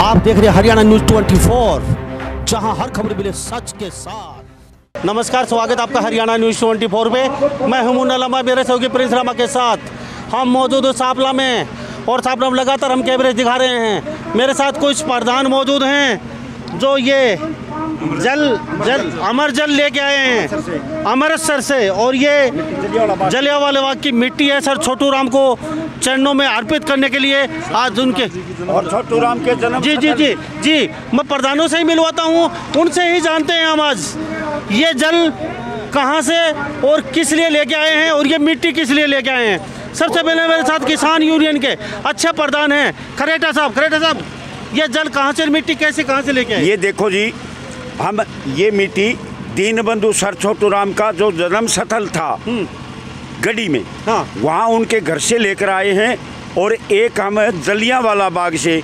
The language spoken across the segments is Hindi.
आप देख रहे हैं हरियाणा न्यूज 24, जहां हर खबर मिले सच के साथ। नमस्कार, स्वागत आपका हरियाणा न्यूज 24 पे। मैं हूं मुन्ना लम्बा, मेरे सहयोगी प्रिंस रामा के साथ हम मौजूद हैं सांपला में, और सांपला में लगातार हम कैमरे दिखा रहे हैं। मेरे साथ कुछ प्रधान मौजूद हैं जो ये अमर जल लेके आए हैं अमृतसर से, और ये जलियांवाला बाग की मिट्टी है सर। छोटू राम को चरणों में अर्पित करने के लिए आज उनके और छोटू राम के जन्म जी मैं प्रधानों से ही मिलवाता हूँ, उनसे ही जानते हैं हम आज ये जल कहाँ से और किस लिए लेके आए हैं, और ये मिट्टी किस लिए लेके आए हैं। सबसे पहले मेरे साथ किसान यूनियन के अच्छे प्रधान हैं खरेटा साहब, ये जल कहाँ से, मिट्टी कैसे कहाँ से लेके आए? ये देखो जी, हम ये मिट्टी दीनबंधु सर छोटू राम का जो जन्म स्थल था गढ़ी में, हाँ, वहाँ उनके घर से लेकर आए हैं। और एक हम जलियांवाला बाग से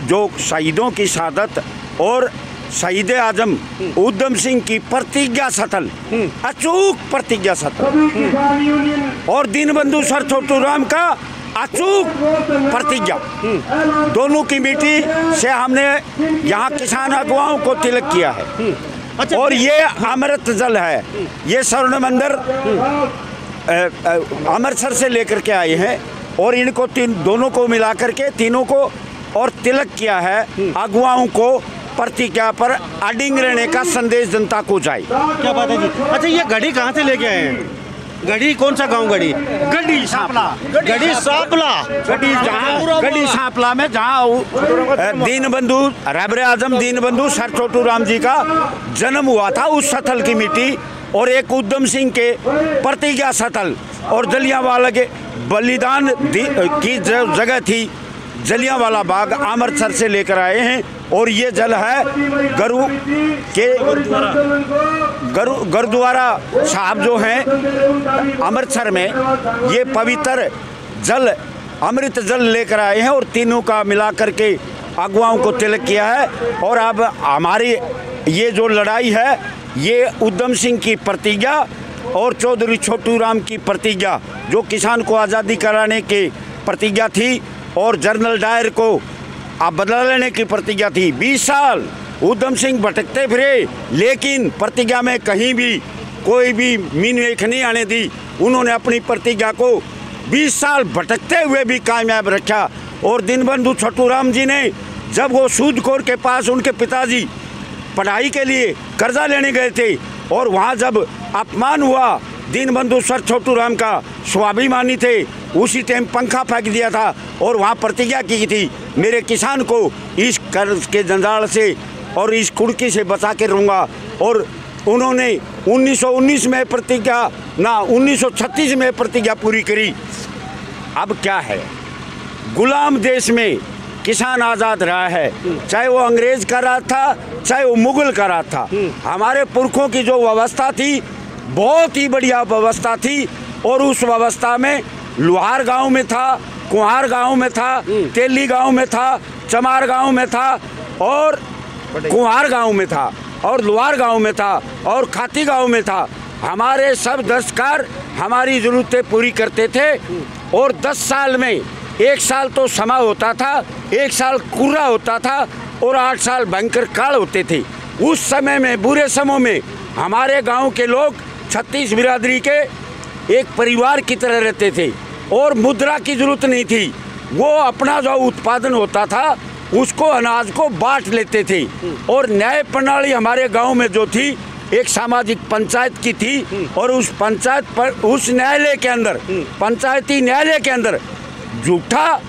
जो शहीदों की शहादत और शहीद आजम उधम सिंह की प्रतिज्ञा स्थल, अचूक प्रतिज्ञा स्थल, और दीनबंधु सर छोटू राम का अचूक प्रतिज्ञा, दोनों की मिट्टी से हमने यहाँ किसान अगुवाओं को तिलक किया है। अच्छा, और ये अमृत जल है, ये स्वर्ण मंदिर अमृतसर से लेकर के आए हैं, और इनको दोनों को मिला करके तीनों को और तिलक किया है अगुवाओं को, प्रतिज्ञा पर अडिंग रहने का संदेश जनता को जाए। क्या बात है जी। अच्छा, ये गढ़ी कहाँ से लेके आए हैं? गढ़ी कौन सा गांव? गढ़ी सांपला में, जहाँ दीनबंधु रबरे आजम दीनबंधु सर छोटू राम जी का जन्म हुआ था, उस स्थल की मिट्टी, और एक उधम सिंह के प्रतिज्ञा स्थल और जलियांवाला के बलिदान की जगह थी जलियांवाला बाग, अमृतसर से लेकर आए हैं। और ये जल है गुरुद्वारा साहब जो हैं अमृतसर में, ये पवित्र जल अमृत जल लेकर आए हैं, और तीनों का मिला करके अगुवाओं को तिलक किया है। और अब हमारी ये जो लड़ाई है, ये उधम सिंह की प्रतिज्ञा और चौधरी छोटू राम की प्रतिज्ञा, जो किसान को आज़ादी कराने की प्रतिज्ञा थी, और जनरल डायर को अब बदला लेने की प्रतिज्ञा थी। 20 साल उधम सिंह भटकते फिरे, लेकिन प्रतिज्ञा में कहीं भी कोई भी मीन नहीं आने दी। उन्होंने अपनी प्रतिज्ञा को 20 साल भटकते हुए भी कामयाब रखा। और दीनबंधु छोटू राम जी ने, जब वो सूदखोर के पास उनके पिताजी पढ़ाई के लिए कर्जा लेने गए थे, और वहाँ जब अपमान हुआ, दीनबंधु सर छोटू राम का स्वाभिमानी थे, उसी टाइम पंखा फेंक दिया था, और वहाँ प्रतिज्ञा की थी, मेरे किसान को इस कर्ज के जंजाल से और इस कुड़की से बचा के रहूँगा। और उन्होंने 1919 में प्रतिज्ञा 1936 में प्रतिज्ञा पूरी करी। अब क्या है, गुलाम देश में किसान आज़ाद रहा है, चाहे वो अंग्रेज का राज था, चाहे वो मुगल का राज था। हमारे पुरखों की जो व्यवस्था थी, बहुत ही बढ़िया व्यवस्था थी। और उस व्यवस्था में लोहार गांव में था, कुहार गांव में था, तेली गांव में था, चमार गांव में था, और कुहार गांव में था, और लोहार गांव में था, और खाती गांव में था। हमारे सब दस्तकार हमारी ज़रूरतें पूरी करते थे। और 10 साल में 1 साल तो समा होता था, 1 साल कुर्रा होता था, और 8 साल भयंकर काल होते थे। उस समय में, बुरे समय में, हमारे गांव के लोग 36 बिरादरी के एक परिवार की तरह रहते थे, और मुद्रा की जरूरत नहीं थी। वो अपना जो उत्पादन होता था, उसको अनाज को बांट लेते थे। और न्याय प्रणाली हमारे गांव में जो थी, एक सामाजिक पंचायत की थी, और उस पंचायत पर, उस न्यायालय के अंदर, पंचायती न्यायालय के अंदर, झूठा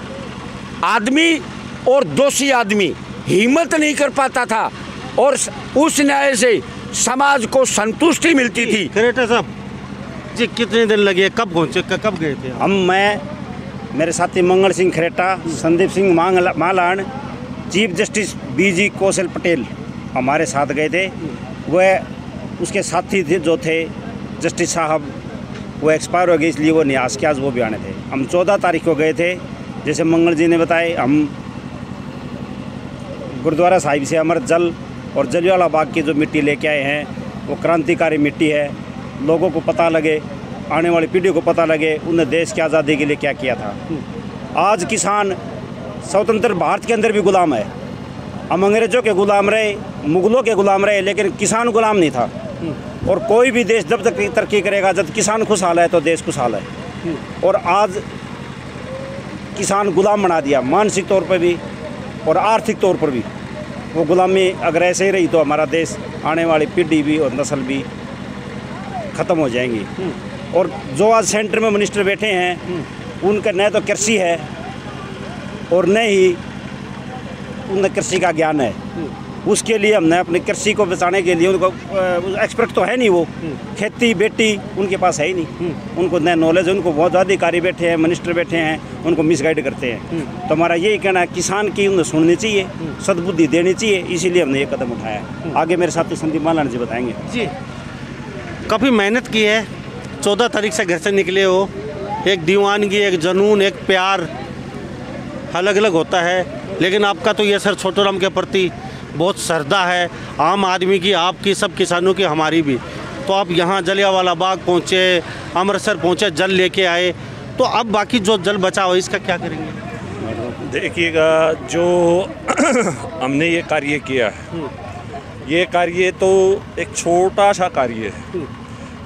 आदमी और दोषी आदमी हिम्मत नहीं कर पाता था, और उस न्याय से समाज को संतुष्टि मिलती थी। खरेटा साहब जी, कितने दिन लगे, कब पहुँचे, कब गए थे? मेरे साथी Mangal Singh Khareta, Sandeep Singh Malan, chief justice BG Kaushal Patel हमारे साथ गए थे। वह उसके साथी थे जो थे जस्टिस साहब, वो एक्सपायर हो गए, इसलिए वो न्यास के आज वो भी आने थे। हम 14 तारीख को गए थे, जैसे मंगल जी ने बताए। हम गुरुद्वारा साहिब से अमृत जल और जलियांवाला बाग की जो मिट्टी लेके आए हैं, वो क्रांतिकारी मिट्टी है। लोगों को पता लगे, आने वाली पीढ़ी को पता लगे उन्हें देश की आज़ादी के लिए क्या किया था। आज किसान स्वतंत्र भारत के अंदर भी गुलाम है, हम अंग्रेज़ों के ग़ुलाम रहे, मुग़लों के ग़ुलाम रहे, लेकिन किसान ग़ुलाम नहीं था। और कोई भी देश जब तक तरक्की करेगा, जब किसान खुशहाल है तो देश खुशहाल है। और आज किसान ग़ुलाम बना दिया, मानसिक तौर पर भी और आर्थिक तौर पर भी। वो ग़ुलामी अगर ऐसे ही रही तो हमारा देश, आने वाली पीढ़ी भी और नस्ल भी ख़त्म हो जाएंगी। और जो आज सेंटर में मिनिस्टर बैठे हैं, उनका न तो कृषि है और न ही उन्हें कृषि का ज्ञान है। उसके लिए हमने अपनी कृषि को बचाने के लिए, उनको एक्सपर्ट तो है नहीं, वो खेती बेटी उनके पास है ही नहीं, उनको न नॉलेज है। उनको बहुत ज़्यादा अधिकारी बैठे हैं, मिनिस्टर बैठे हैं, उनको मिसगाइड करते हैं। तो हमारा यही कहना है, किसान की उन्हें सुननी चाहिए, सद्बुद्धि देनी चाहिए, इसीलिए हमने ये कदम उठाया है। आगे मेरे साथी संदीप मालान जी बताएंगे। जी, काफ़ी मेहनत की है, 14 तारीख से घर से निकले हो। एक दीवानगी, एक जुनून, एक प्यार अलग अलग होता है, लेकिन आपका तो ये सर छोटूराम के प्रति बहुत श्रद्धा है, आम आदमी की, आपकी, सब किसानों की, हमारी भी। तो आप यहाँ जलियांवाला बाग पहुँचे, अमृतसर पहुँचे, जल लेके आए, तो अब बाकी जो जल बचा हो इसका क्या करेंगे? देखिएगा, जो हमने ये कार्य किया है, ये कार्य तो एक छोटा सा कार्य है,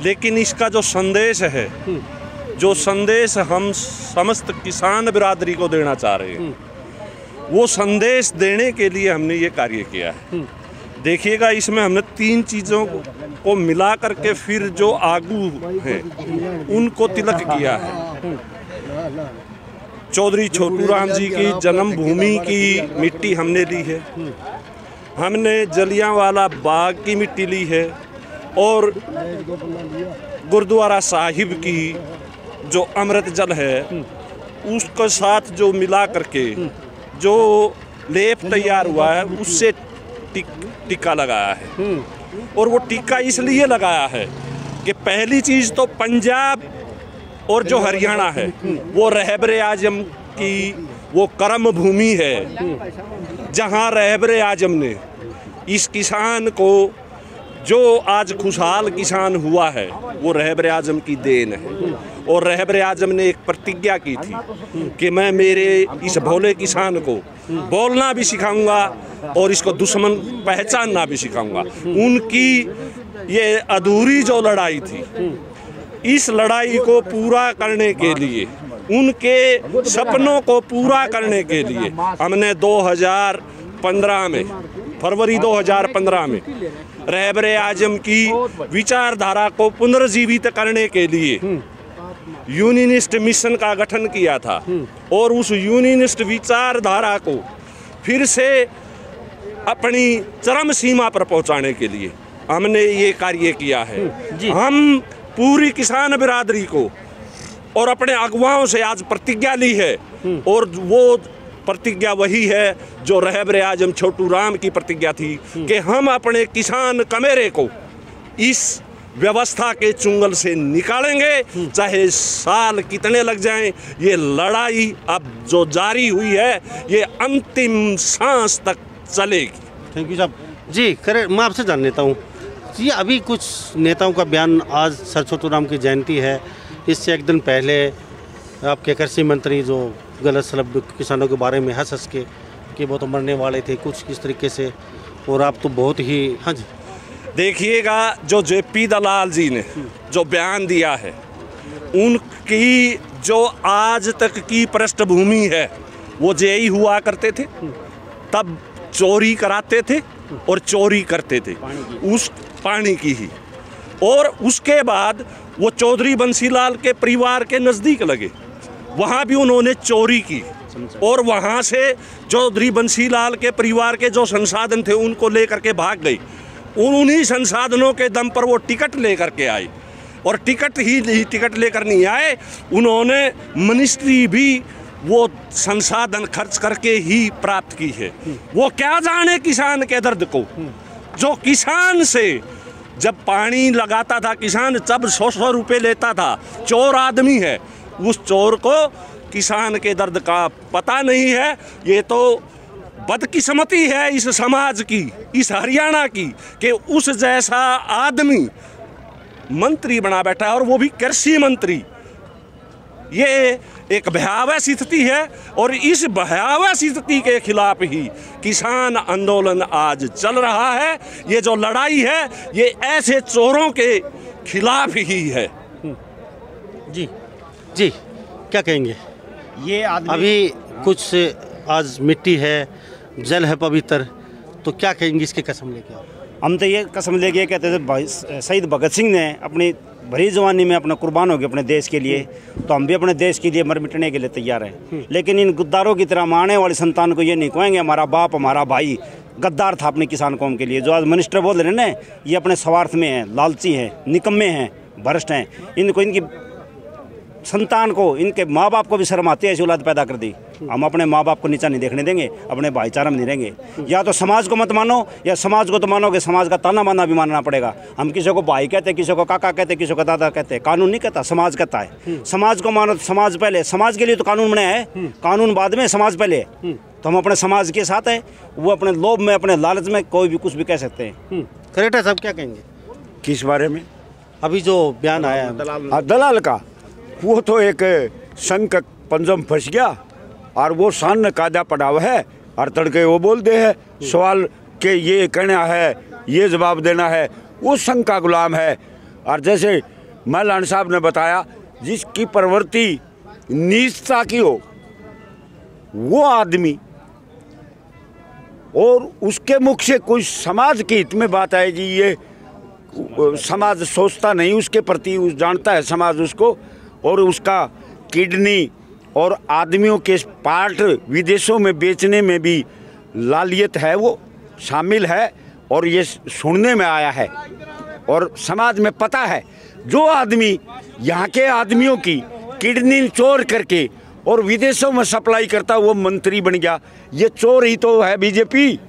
लेकिन इसका जो संदेश है, जो संदेश हम समस्त किसान बिरादरी को देना चाह रहे हैं, वो संदेश देने के लिए हमने ये कार्य किया है। देखिएगा, इसमें हमने 3 चीज़ों को मिला करके फिर जो आगू है उनको तिलक किया है। चौधरी छोटूराम जी की जन्मभूमि की मिट्टी हमने ली है, हमने जलियांवाला बाग की मिट्टी ली है, और गुरुद्वारा साहिब की जो अमृत जल है उसके साथ जो मिला करके जो लेप तैयार हुआ है, उससे टीका लगाया है। और वो टीका इसलिए लगाया है कि पहली चीज़ तो पंजाब और जो हरियाणा है वो रहबरे आजम की वो कर्म भूमि है, जहाँ रहबरे आजम ने इस किसान को, जो आज खुशहाल किसान हुआ है, वो रहबरे आजम की देन है। और रहबरे आजम ने एक प्रतिज्ञा की थी कि मैं मेरे इस भोले किसान को बोलना भी सिखाऊंगा और इसको दुश्मन पहचानना भी सिखाऊंगा। उनकी ये अधूरी जो लड़ाई थी, इस लड़ाई को पूरा करने के लिए, उनके सपनों को पूरा करने के लिए हमने 2015 में, फरवरी 2015 में रहबरे आजम की विचारधारा को पुनर्जीवित करने के लिए यूनियनिस्ट मिशन का गठन किया था। और उस यूनियनिस्ट विचारधारा को फिर से अपनी चरम सीमा पर पहुंचाने के लिए हमने ये कार्य किया है। हम पूरी किसान बिरादरी को और अपने अगुवाओं से आज प्रतिज्ञा ली है, और वो प्रतिज्ञा वही है जो रहबरे आजम छोटूराम की प्रतिज्ञा थी कि हम अपने किसान कमेरे को इस व्यवस्था के चुंगल से निकालेंगे, चाहे साल कितने लग जाएं। ये लड़ाई अब जो जारी हुई है, ये अंतिम सांस तक चलेगी। थैंक यू साहब। जी, करे मैं आपसे जान लेता हूँ, ये अभी कुछ नेताओं का बयान, आज सर छोटूराम की जयंती है, इससे एक दिन पहले आपके कृषि मंत्री जो गलत सलभ किसानों के बारे में हंस हंस के कि वो तो मरने वाले थे, कुछ इस तरीके से, और आप तो बहुत ही, हाँ जी। देखिएगा, जो जेपी दलाल जी ने जो बयान दिया है, उनकी जो आज तक की पृष्ठभूमि है, वो जेई हुआ करते थे, तब चोरी कराते थे और चोरी करते थे उस पानी की ही। और उसके बाद वो चौधरी बंसीलाल के परिवार के नज़दीक लगे, वहाँ भी उन्होंने चोरी की, और वहाँ से चौधरी बंसीलाल के परिवार के जो संसाधन थे उनको लेकर के भाग गई। उन्हीं संसाधनों के दम पर वो टिकट लेकर के आए, और टिकट लेकर नहीं आए, उन्होंने मिनिस्ट्री भी वो संसाधन खर्च करके ही प्राप्त की है। वो क्या जाने किसान के दर्द को, जो किसान से जब पानी लगाता था, किसान जब 100 रुपये लेता था, चोर आदमी है, उस चोर को किसान के दर्द का पता नहीं है। ये तो बदकिस्मती है इस समाज की, इस हरियाणा की, कि उस जैसा आदमी मंत्री बना बैठा है, और वो भी कृषि मंत्री। ये एक भयावह स्थिति है और इस भयावह स्थिति के खिलाफ ही किसान आंदोलन आज चल रहा है। ये जो लड़ाई है ये ऐसे चोरों के खिलाफ ही है। जी जी, क्या कहेंगे? ये आदमी अभी कुछ आज मिट्टी है, जल है पवित्र, तो क्या कहेंगे इसकी कसम लेके आप? हम तो ये कसम लेके कहते थे, शहीद भगत सिंह ने अपनी भरी जवानी में अपना कुर्बान हो गए अपने देश के लिए, तो हम भी अपने देश के लिए मर मिटने के लिए तैयार हैं। लेकिन इन गद्दारों की तरह आने वाली संतान को ये नहीं कहेंगे हमारा बाप हमारा भाई गद्दार था अपने किसान कौम के लिए। जो आज मिनिस्टर बोल रहे हैं ना, ये अपने स्वार्थ में हैं, लालची हैं, निकम्मे हैं, भ्रष्ट हैं। इनको इनकी संतान को, इनके माँ बाप को भी शर्म आती है ऐसी औलाद पैदा कर दी। हम अपने माँ बाप को नीचा नहीं देखने देंगे, अपने भाईचारा में नहीं रहेंगे। या तो समाज को मत मानो, या समाज को तो मानोगे समाज का ताना बाना भी मानना पड़ेगा। हम किसी को भाई कहते, किसी को काका कहते, किसी को दादा कहते, कानून नहीं कहता, समाज कहता है। समाज को मानो तो समाज पहले, समाज के लिए तो कानून बनाया है, कानून बाद में, समाज पहले। तो हम अपने समाज के साथ है, वो अपने लोभ में, अपने लालच में कोई भी कुछ भी कह सकते हैं। खरेटा साहब क्या कहेंगे किस बारे में? अभी जो बयान आया दलाल का, वो तो एक संघ का पंजम फंस गया और वो सान कायदा पड़ा हुआ है और तड़के वो बोलते हैं सवाल के ये कहना है, ये जवाब देना है, वो संघ का गुलाम है। और जैसे मौलाना साहब ने बताया, जिसकी प्रवृत्ति नीचता की हो वो आदमी, और उसके मुख से कोई समाज के हित में बात आएगी, ये समाज सोचता नहीं उसके प्रति, उस जानता है समाज उसको, और उसका किडनी और आदमियों के पार्ट विदेशों में बेचने में भी लालियत है, वो शामिल है। और ये सुनने में आया है और समाज में पता है, जो आदमी यहाँ के आदमियों की किडनी चोर करके और विदेशों में सप्लाई करता, वो मंत्री बन गया। ये चोर ही तो है बीजेपी,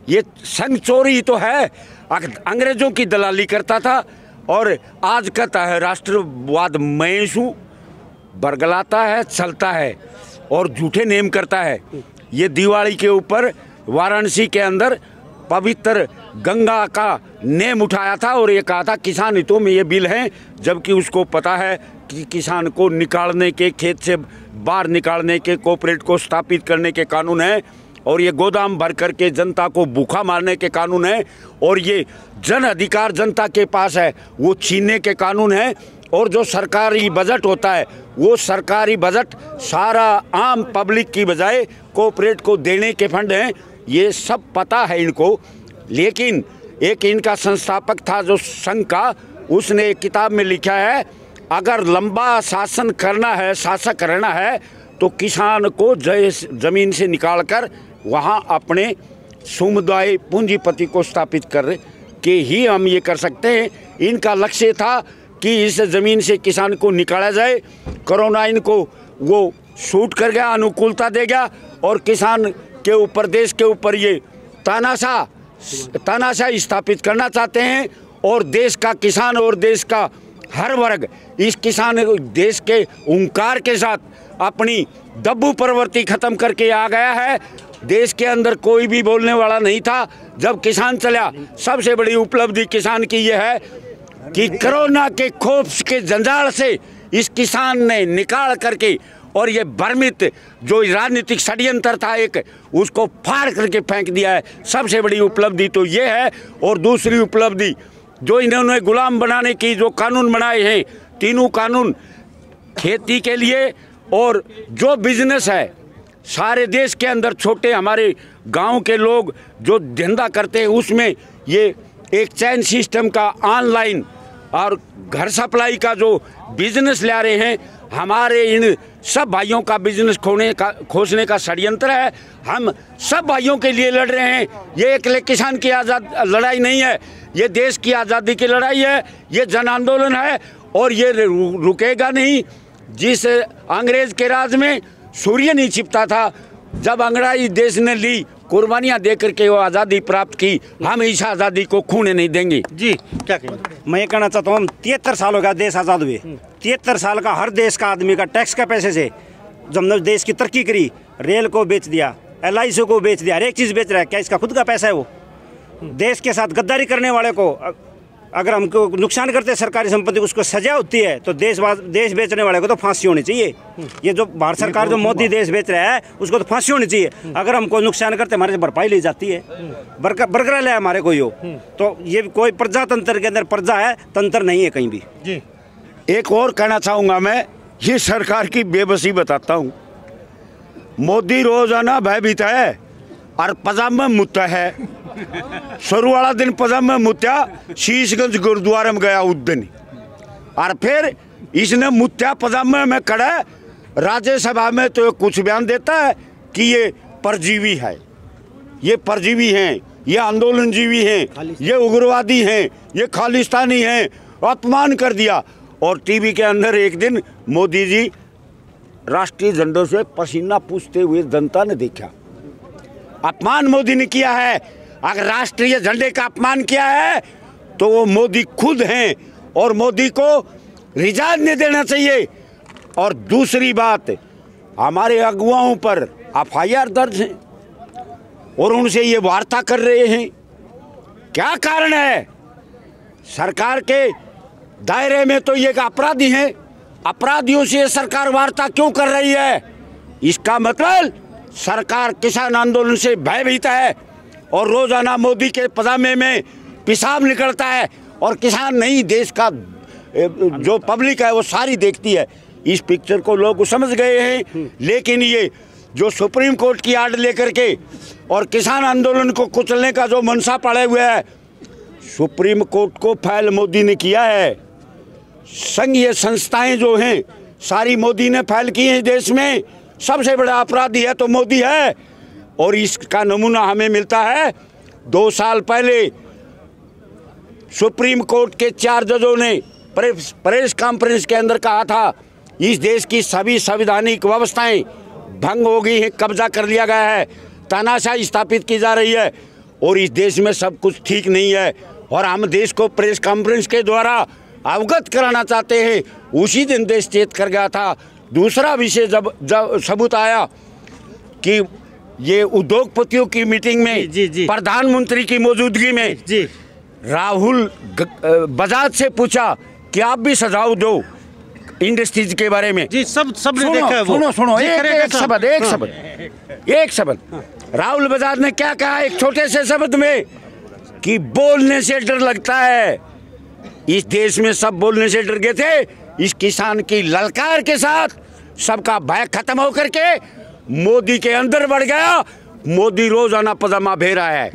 ये संघ चोर ही तो है। अंग्रेजों की दलाली करता था और आज कहता है राष्ट्रवाद मैं हूँ, बरगलाता है, चलता है और झूठे नेम करता है। ये दिवाली के ऊपर वाराणसी के अंदर पवित्र गंगा का नेम उठाया था और ये कहा था किसान हितों में ये बिल है, जबकि उसको पता है कि किसान को निकालने के, खेत से बाहर निकालने के, कॉर्पोरेट को स्थापित करने के कानून है, और ये गोदाम भर करके जनता को भूखा मारने के कानून है, और ये जन अधिकार जनता के पास है वो छीनने के कानून है। और जो सरकारी बजट होता है वो सरकारी बजट सारा आम पब्लिक की बजाय कॉर्पोरेट को देने के फंड हैं, ये सब पता है इनको। लेकिन एक इनका संस्थापक था जो संघ का, उसने एक किताब में लिखा है, अगर लंबा शासन करना है, शासक रहना है, तो किसान को जमीन से निकालकर वहाँ अपने समुदाय पूंजीपति को स्थापित कर के ही हम ये कर सकते हैं। इनका लक्ष्य था कि इस ज़मीन से किसान को निकाला जाए। कोरोना इनको वो शूट कर गया, अनुकूलता दे गया, और किसान के ऊपर, देश के ऊपर ये तानाशाही स्थापित करना चाहते हैं। और देश का किसान और देश का हर वर्ग इस किसान देश के ओंकार के साथ अपनी दब्बू प्रवृत्ति खत्म करके आ गया है। देश के अंदर कोई भी बोलने वाला नहीं था जब किसान चला। सबसे बड़ी उपलब्धि किसान की यह है कि कोरोना के खौफ के जंजाल से इस किसान ने निकाल करके, और ये भ्रमित जो राजनीतिक षड्यंत्र था एक, उसको फाड़ करके फेंक दिया है। सबसे बड़ी उपलब्धि तो ये है। और दूसरी उपलब्धि जो इन्होंने गुलाम बनाने की जो कानून बनाए हैं, तीनों कानून खेती के लिए और जो बिजनेस है सारे देश के अंदर, छोटे हमारे गांव के लोग जो धंधा करते हैं उसमें ये एक चैन सिस्टम का ऑनलाइन और घर सप्लाई का जो बिजनेस ला रहे हैं, हमारे इन सब भाइयों का बिजनेस खोजने का षड्यंत्र है। हम सब भाइयों के लिए लड़ रहे हैं। ये अकेले किसान की लड़ाई नहीं है, ये देश की आज़ादी की लड़ाई है, ये जन आंदोलन है और ये रुकेगा नहीं। जिस अंग्रेज के राज में सूर्य नहीं छिपता था, जब अंग्रेजी देश ने ली कुर्बानियाँ दे करके वो आज़ादी प्राप्त की, हम इस आज़ादी को खूने नहीं देंगे। जी क्या कहेंगे? मैं ये कहना चाहता हूँ, हम 73 साल हो गया देश आज़ाद हुए। 73 साल का हर देश का आदमी का टैक्स के पैसे से जब हमने देश की तरक्की करी, रेल को बेच दिया, LIC को बेच दिया, हर एक चीज़ बेच रहा है। क्या इसका खुद का पैसा है? वो देश के साथ गद्दारी करने वाले को अगर हमको नुकसान करते हैं सरकारी संपत्ति, उसको सजा होती है, तो देश बेचने वाले को तो फांसी होनी चाहिए। ये जो भारत सरकार जो मोदी देश बेच रहा है उसको तो फांसी होनी चाहिए। अगर हमको नुकसान करते हमारे से भरपाई ली जाती है, बरकरार ले हमारे कोई हो, तो ये कोई प्रजातंत्र के अंदर प्रजा है, तंत्र नहीं है कहीं भी जी। एक और कहना चाहूँगा मैं, ये सरकार की बेबसी बताता हूँ। मोदी रोजाना भयभीत है और पजामा मुत्ता है। शुरू वाला दिन पजामा मुत्या शीशगंज गुरुद्वारे में गया उस दिन, और फिर इसने मुत्या पजामे में खड़ा राज्यसभा में तो कुछ बयान देता है कि ये परजीवी है, ये परजीवी हैं, ये आंदोलनजीवी हैं, ये उग्रवादी हैं, ये खालिस्तानी हैं, अपमान कर दिया। और टीवी के अंदर एक दिन मोदी जी राष्ट्रीय झंडों से पसीना पूछते हुए जनता ने देखा। अपमान मोदी ने किया है। अगर राष्ट्रीय झंडे का अपमान किया है तो वो मोदी खुद हैं, और मोदी को रिजाइन नहीं देना चाहिए। और दूसरी बात, हमारे अगुवाओं पर एफआईआर दर्ज है और उनसे ये वार्ता कर रहे हैं। क्या कारण है? सरकार के दायरे में तो ये अपराधी हैं, अपराधियों से सरकार वार्ता क्यों कर रही है? इसका मतलब सरकार किसान आंदोलन से भयभीत है और रोजाना मोदी के पजामे में पेशाब निकलता है, और किसान नहीं, देश का जो पब्लिक है वो सारी देखती है। इस पिक्चर को लोग समझ गए हैं। लेकिन ये जो सुप्रीम कोर्ट की आर्डर लेकर के और किसान आंदोलन को कुचलने का जो मनसा पड़े हुए है, सुप्रीम कोर्ट को फाइल मोदी ने किया है। संघीय संस्थाएं जो हैं सारी मोदी ने फाइल की हैं। देश में सबसे बड़ा अपराधी है तो मोदी है, और इसका नमूना हमें मिलता है। 2 साल पहले सुप्रीम कोर्ट के 4 जजों ने प्रेस कॉन्फ्रेंस के अंदर कहा था, इस देश की सभी संवैधानिक व्यवस्थाएं भंग हो गई हैं, कब्जा कर लिया गया है, तानाशाही स्थापित की जा रही है, और इस देश में सब कुछ ठीक नहीं है, और हम देश को प्रेस कॉन्फ्रेंस के द्वारा अवगत कराना चाहते हैं। उसी दिन देश चेत कर गया था। दूसरा विषय जब सबूत आया कि ये उद्योगपतियों की मीटिंग में जी। प्रधानमंत्री की मौजूदगी में जी राहुल बजाज से पूछा कि आप भी सुझाव दो इंडस्ट्रीज के बारे में जी। सब ने देखा है वो। सुनो एक शब्द राहुल बजाज ने क्या कहा एक छोटे से शब्द में, कि बोलने से डर लगता है। इस देश में सब बोलने से डर गए थे। इस किसान की ललकार के साथ सबका भय खत्म होकर के मोदी के अंदर बढ़ गया। मोदी रोजाना पजामा भेरा है।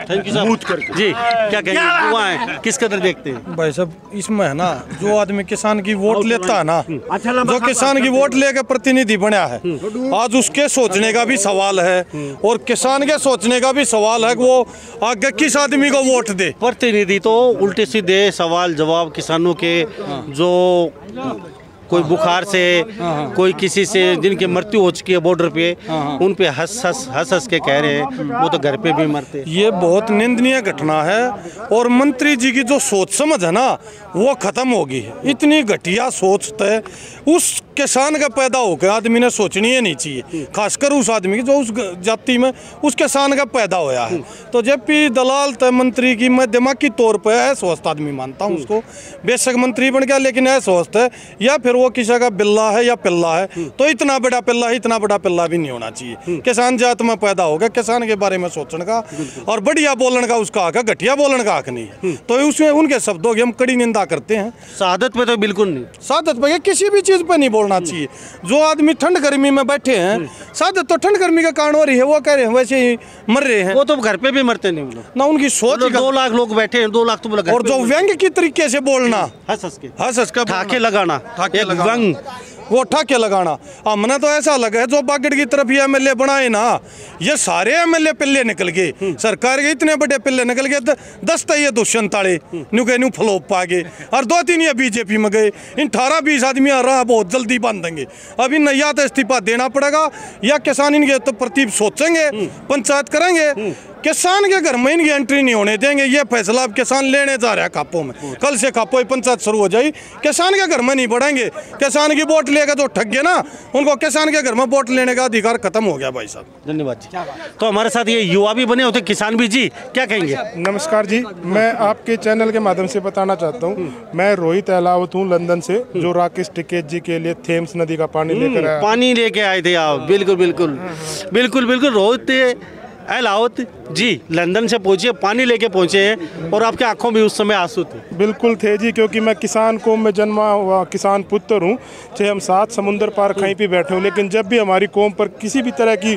थैंक यू साहब जी। क्या कहेंगे, हुआ है किस कदर देखते हैं भाई साहब? इसमें है ना, जो आदमी किसान की वोट लेता है ना, जो किसान की वोट लेकर प्रतिनिधि बना है, आज उसके सोचने का भी सवाल है और किसान के सोचने का भी सवाल है कि वो आगे किस आदमी को वोट दे। प्रतिनिधि तो उल्टे सीधे सवाल जवाब किसानों के, जो कोई बुखार से, कोई किसी से जिनकी मृत्यु हो चुकी है बॉर्डर पे, उन पे हंस के कह रहे हैं वो तो घर पे भी मरते। ये बहुत निंदनीय घटना है, और मंत्री जी की जो सोच समझ है ना वो खत्म हो गई है। इतनी घटिया सोच है उस किसान का पैदा होकर आदमी ने सोचनी ही नहीं चाहिए, खासकर उस आदमी की जो उस जाति में उस किसान का पैदा होया है। तो जब भी दलाल तय मंत्री की, मैं दिमागी तौर पर अस्वस्थ आदमी मानता हूँ उसको, बेशक मंत्री बन गया लेकिन अस्वस्थ है, या फिर वो किसी का बिल्ला है या पिल्ला है, तो इतना बड़ा पिल्ला भी नहीं होना चाहिए। किसान जात में पैदा होगा, किसान के बारे में सोचने का और बढ़िया बोलने का उसका हक है, घटिया बोलने का हक नहीं है। तो उसमें उनके शब्दों की हम कड़ी निंदा करते हैं। शहादत पे तो बिल्कुल नहीं, शहादत पे किसी भी चीज पे नहीं बोलना चाहिए। जो आदमी ठंड गर्मी में बैठे हैं, शहादत तो ठंड गर्मी का कारण हो रही है, वो कह रहे हैं वैसे ही मर रहे हैं। वो तो घर पे भी मरते नहीं ना, उनकी सोच। 2 लाख लोग बैठे हैं, 2 लाख तो और जो व्यंग की तरीके से बोलना, हंस के ठाके लगाना, व्यंग वो ठाके लगाना। हमने तो ऐसा लगा है जो बागड़ की तरफ ये एमएलए बनाए ना, ये सारे एमएलए पिल्ले निकल गए, सरकार के इतने बड़े पिल्ले निकल गए। 10 तो ये दुष्यंत ताले न्यू फ्लोप पा गए, और 2-3 ये बीजेपी में गए। इन 18-20 आदमी आ रहा बहुत जल्दी बांधेंगे। अब इन या तो इस्तीफा देना पड़ेगा, या किसान इनके तो प्रति सोचेंगे, पंचायत करेंगे, किसान के घर में इनकी एंट्री नहीं होने देंगे। ये फैसला अब किसान लेने जा रहा है कापो में। कल से कापो पंचायत शुरू हो जाएगी, किसान के घर में नहीं बढ़ेंगे। किसान की वोट लेकर तो ठग गए ना, उनको किसान के घर में वोट लेने का अधिकार खत्म हो गया भाई साहब। धन्यवाद जी। तो हमारे साथ ये युवा भी बने होते, किसान भी। जी क्या कहेंगे? नमस्कार जी, मैं आपके चैनल के माध्यम से बताना चाहता हूँ, मैं रोहित अहलावत हूँ लंदन से, जो राकेश टिकैत जी के लिए थेम्स नदी का पानी लेकर आया। पानी लेके आए थे आप। बिल्कुल बिल्कुल बिल्कुल बिल्कुल। रोहित अहलावत जी लंदन से पहुंचे, पानी लेके पहुंचे हैं, और आपके आंखों में उस समय आंसू थे। बिल्कुल थे जी, क्योंकि मैं किसान कौम में जन्मा हुआ किसान पुत्र हूँ। चाहे हम 7 समुंदर पार कहीं भी बैठे हो, लेकिन जब भी हमारी कौम पर किसी भी तरह की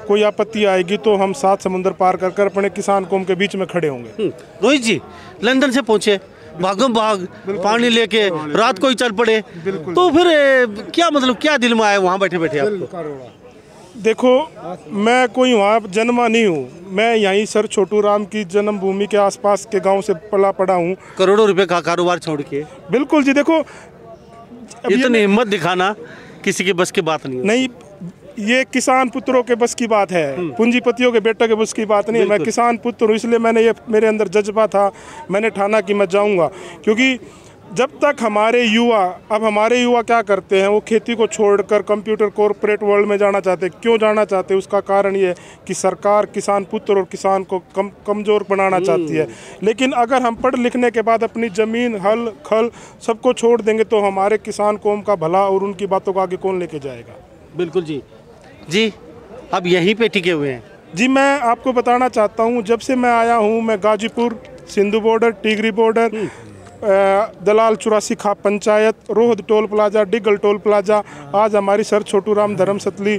कोई आपत्ति आएगी तो हम 7 समुंदर पार कर कर अपने किसान कौम के बीच में खड़े होंगे। रोहित जी लंदन से पहुंचे, भागम भाग पानी लेके, रात को ही चल पड़े, तो फिर क्या मतलब क्या दिल में आया वहाँ बैठे बैठे आपको? देखो, मैं कोई वहाँ जन्मा नहीं हूँ, मैं यहीं सर छोटू राम की जन्मभूमि के आसपास के गांव से पला पड़ा हूँ। करोड़ों रुपए का कारोबार छोड़ के। बिल्कुल जी। देखो, इतनी हिम्मत दिखाना किसी की बस की बात नहीं। ये किसान पुत्रों के बस की बात है, पूंजीपतियों के बेटे के बस की बात नहीं है। मैं किसान पुत्र हूँ, इसलिए मैंने ये मेरे अंदर जज्बा था, मैंने ठाना कि मैं जाऊँगा। क्योंकि जब तक हमारे युवा क्या करते हैं, वो खेती को छोड़कर कंप्यूटर कॉरपोरेट वर्ल्ड में जाना चाहते हैं। क्यों जाना चाहते हैं? उसका कारण ये है कि सरकार किसान पुत्र और किसान को कमज़ोर बनाना चाहती है। लेकिन अगर हम पढ़ लिखने के बाद अपनी ज़मीन, हल खल सबको छोड़ देंगे तो हमारे किसान कौम का भला और उनकी बातों को आगे कौन लेके जाएगा? बिल्कुल जी। जी अब यहीं पे टिके हुए हैं जी। मैं आपको बताना चाहता हूँ, जब से मैं आया हूँ, मैं Ghazipur, Sindhu border, Tikri border, Dalal 84 Khap panchayat, Rohad toll plaza, Dighal toll plaza, आज हमारी सर छोटू राम धर्म सतली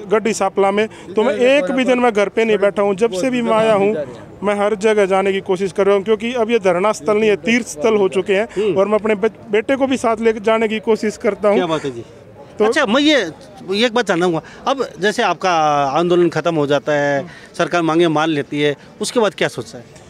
गड्डी सापला में, तो मैं एक भी दिन मैं घर पे नहीं बैठा हूँ। जब से भी मैं आया हूँ मैं हर जगह जाने की कोशिश कर रहा हूँ, क्योंकि अब ये धरना स्थल नहीं है, तीर्थ स्थल हो चुके हैं, और मैं अपने बेटे को भी साथ लेकर जाने की कोशिश करता हूँ। क्या बात है जी। तो अच्छा, मैं ये एक बात जानना हूँ, अब जैसे आपका आंदोलन खत्म हो जाता है, सरकार मांगे मान लेती है, उसके बाद क्या सोचता है?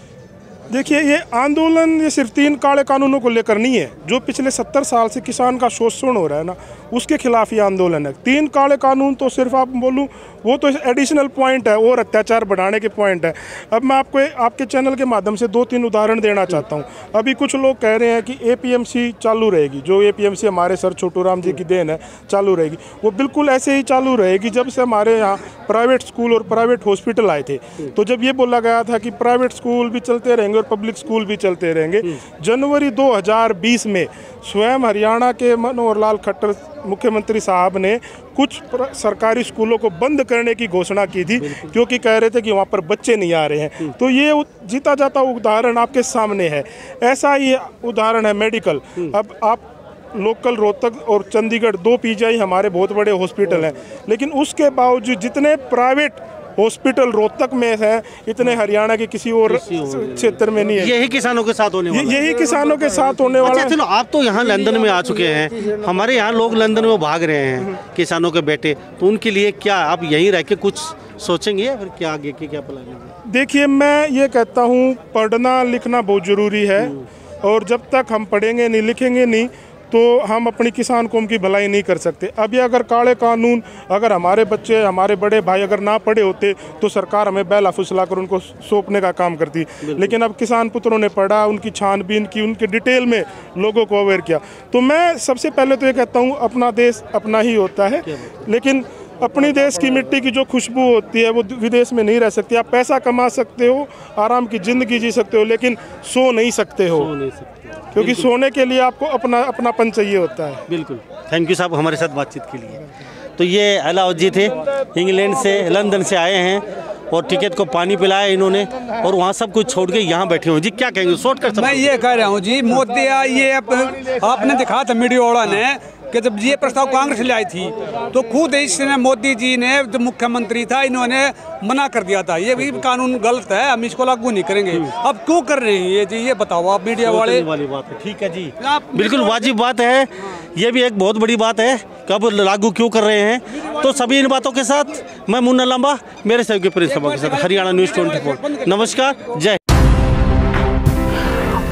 देखिए, ये आंदोलन ये सिर्फ 3 काले कानूनों को लेकर नहीं है। जो पिछले 70 साल से किसान का शोषण हो रहा है ना, उसके खिलाफ ये आंदोलन है। 3 काले कानून तो सिर्फ आप बोलूँ वो तो एडिशनल पॉइंट है, और अत्याचार बढ़ाने के पॉइंट है। अब मैं आपको आपके चैनल के माध्यम से 2-3 उदाहरण देना चाहता हूँ। अभी कुछ लोग कह रहे हैं कि APMC चालू रहेगी, जो APMC हमारे सर छोटू राम जी की देन है, चालू रहेगी। वो बिल्कुल ऐसे ही चालू रहेगी जब से हमारे यहाँ प्राइवेट स्कूल और प्राइवेट हॉस्पिटल आए थे। तो जब ये बोला गया था कि प्राइवेट स्कूल भी चलते रहेंगे और पब्लिक स्कूल भी चलते रहेंगे, जनवरी 2020 में स्वयं हरियाणा के मनोहर लाल खट्टर मुख्यमंत्री साहब ने कुछ सरकारी स्कूलों को बंद करने की घोषणा की थी, क्योंकि कह रहे थे कि वहाँ पर बच्चे नहीं आ रहे हैं। तो ये जीता जाता उदाहरण आपके सामने है। ऐसा ही उदाहरण है मेडिकल। अब आप लोकल रोहतक और चंडीगढ़ 2 PGI हमारे बहुत बड़े हॉस्पिटल हैं, लेकिन उसके बावजूद जितने प्राइवेट हॉस्पिटल रोहतक में है, इतने हरियाणा के किसी और क्षेत्र में नहीं है। यही किसानों के साथ होने वाला। यही किसानों के साथ होने वाला। अच्छा चलो, आप तो यहाँ लंदन में आ चुके हैं, हमारे यहाँ लोग लंदन में भाग रहे हैं किसानों के बेटे, तो उनके लिए क्या आप यहीं रह के कुछ सोचेंगे या फिर क्या आगे की क्या प्लान है? देखिए, मैं ये कहता हूँ, पढ़ना लिखना बहुत ज़रूरी है, और जब तक हम पढ़ेंगे नहीं, लिखेंगे नहीं, तो हम अपनी किसान कौम की भलाई नहीं कर सकते। अब ये अगर काले कानून, अगर हमारे बच्चे, हमारे बड़े भाई अगर ना पढ़े होते तो सरकार हमें बैला फुसला कर उनको सौंपने का काम करती। लेकिन अब किसान पुत्रों ने पढ़ा, उनकी छानबीन की, उनके डिटेल में लोगों को अवेयर किया। तो मैं सबसे पहले तो ये कहता हूँ, अपना देश अपना ही होता है, लेकिन अपनी देश की मिट्टी की जो खुशबू होती है वो विदेश में नहीं रह सकती। आप पैसा कमा सकते हो, आराम की ज़िंदगी जी सकते हो, लेकिन सो नहीं सकते हो, क्योंकि सोने के लिए आपको अपनापन चाहिए होता है। बिल्कुल। थैंक यू साहब हमारे साथ बातचीत के लिए। तो ये अहलावत जी थे, इंग्लैंड से, लंदन से आए हैं, और टिकैत को पानी पिलाया इन्होंने, और वहाँ सब कुछ छोड़ के यहाँ बैठे हुए। जी क्या कहेंगे? शॉर्ट कर। मैं ये कह रहा हूँ जी, मोदी ये आपने दिखा था मीडिया वाला ने कि जब ये प्रस्ताव कांग्रेस ले आई थी तो खुद इसने मोदी जी ने, जो मुख्यमंत्री था, इन्होंने मना कर दिया था, ये भी कानून गलत है, हम इसको लागू नहीं करेंगे। अब क्यों कर रहे हैं ये जी, ये बताओ आप मीडिया वाले। वाली बात है, ठीक है जी, बिल्कुल वाजिब बात है, ये भी एक बहुत बड़ी बात है, कब लागू क्यों कर रहे हैं। तो सभी इन बातों के साथ मैं मुन्ना लंबा, मेरे सहयोगी प्रिंस रामा के साथ हरियाणा न्यूज़ 24। नमस्कार, जय।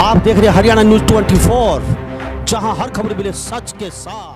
आप देख रहे हैं हरियाणा न्यूज़ 24, जहां हर खबर मिले सच के साथ।